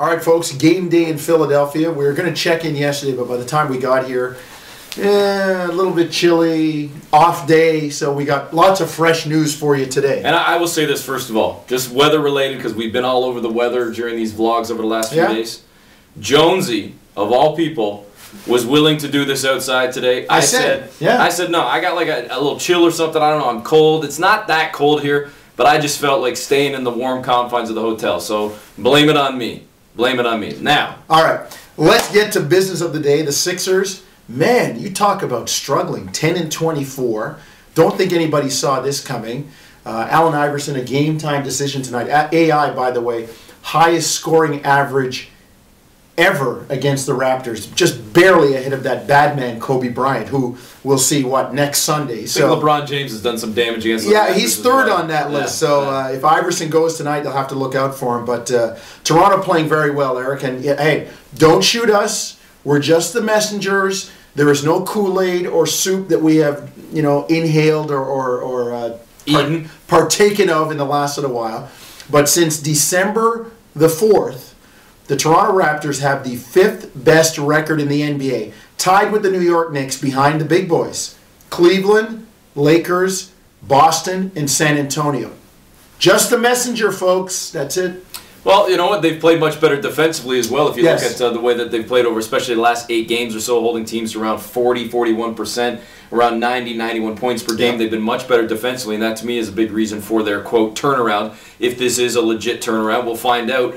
All right, folks, game day in Philadelphia. We were going to check in yesterday, but by the time we got here, a little bit chilly, off day, so we got lots of fresh news for you today. And I will say this first of all, just weather-related, because we've been all over the weather during these vlogs over the last few days. Jonesy, of all people, was willing to do this outside today. I said, no, I got like a little chill or something. I don't know, I'm cold. It's not that cold here, but I just felt like staying in the warm confines of the hotel. So blame it on me. Blame it on me. Now. All right, let's get to business of the day. The Sixers, man, you talk about struggling. 10-24. Don't think anybody saw this coming. Allen Iverson, a game-time decision tonight. AI, by the way, highest scoring average ever against the Raptors, just barely ahead of that bad man Kobe Bryant, who we'll see next Sunday. So LeBron James has done some damage against the Raptors. He's third on that list. So if Iverson goes tonight, they'll have to look out for him. But Toronto playing very well, Eric. And hey, don't shoot us. We're just the messengers. There is no Kool-Aid or soup that we have, inhaled or eaten, partaken of in the last little while. But since December the 4th, the Toronto Raptors have the 5th best record in the NBA, tied with the New York Knicks behind the big boys. Cleveland, Lakers, Boston, and San Antonio. Just the messenger, folks. That's it. Well, you know what? They've played much better defensively as well. If you look at the way that they've played over, especially the last 8 games or so, holding teams to around 40, 41%, around 90, 91 points per game. They've been much better defensively, and that to me is a big reason for their, quote, turnaround. If this is a legit turnaround, we'll find out,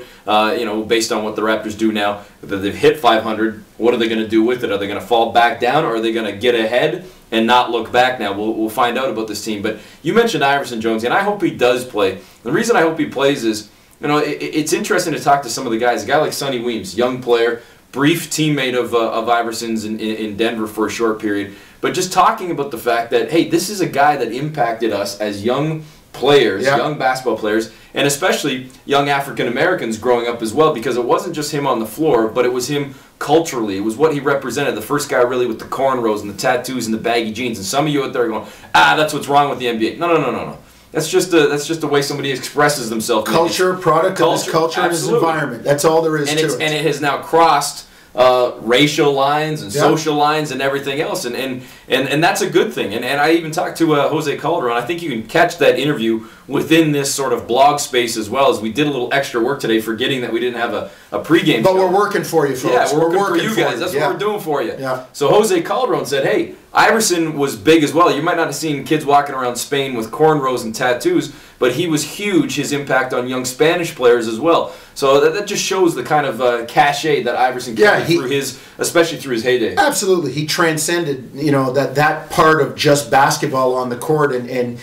based on what the Raptors do now, that they've hit 500. What are they going to do with it? Are they going to fall back down, or are they going to get ahead and not look back now? We'll find out about this team. But you mentioned Iverson, Jonesy, and I hope he does play. The reason I hope he plays is, it's interesting to talk to some of the guys. A guy like Sonny Weems, young player, brief teammate of Iverson's in Denver for a short period. But just talking about the fact that, hey, this is a guy that impacted us as young players, young basketball players, and especially young African Americans growing up as well, because it wasn't just him on the floor, but it was him culturally. It was what he represented. The first guy really with the cornrows and the tattoos and the baggy jeans. And some of you out there are going, that's what's wrong with the NBA. No. That's just the way somebody expresses themselves. Culture, product of his culture and his environment. That's all there is to it. And it has now crossed racial lines and social lines and everything else, and that's a good thing. And I even talked to Jose Calderon. I think you can catch that interview within this sort of blog space as well, as we did a little extra work today, forgetting that we didn't have a pregame show. But we're working for you, folks. Yeah, we're working for you guys. That's what we're doing for you. So Jose Calderon said, hey, Iverson was big as well. You might not have seen kids walking around Spain with cornrows and tattoos, but he was huge, his impact on young Spanish players as well. So that just shows the kind of cachet that Iverson carried through especially through his heyday. Absolutely. He transcended, that part of just basketball on the court, and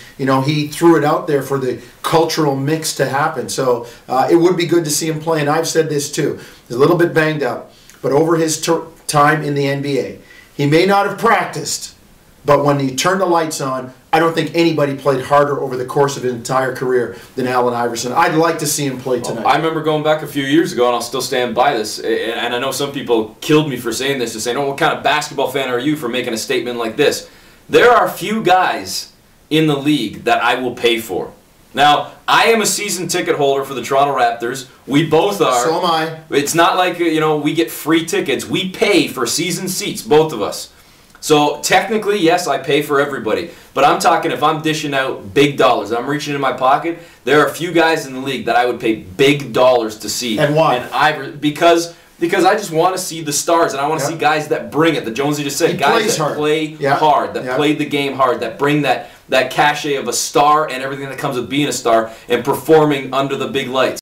he threw it out there for the cultural mix to happen. So it would be good to see him play, and I've said this too. He's a little bit banged up, but over his time in the NBA, he may not have practiced, but when he turned the lights on, I don't think anybody played harder over the course of his entire career than Allen Iverson. I'd like to see him play tonight. I remember going back a few years ago, and I'll still stand by this, and I know some people killed me for saying this, to say, what kind of basketball fan are you for making a statement like this? There are few guys in the league that I will pay for. Now, I am a season ticket holder for the Toronto Raptors. We both are. So am I. It's not like, we get free tickets. We pay for season seats, both of us. So technically, yes, I pay for everybody. But I'm talking if I'm dishing out big dollars, I'm reaching in my pocket, there are a few guys in the league that I would pay big dollars to see. And why? Because I just want to see the stars, and I want to see guys that bring it. The Jonesy just said, guys that play hard, that play the game hard, that bring that cachet of a star and everything that comes with being a star and performing under the big lights.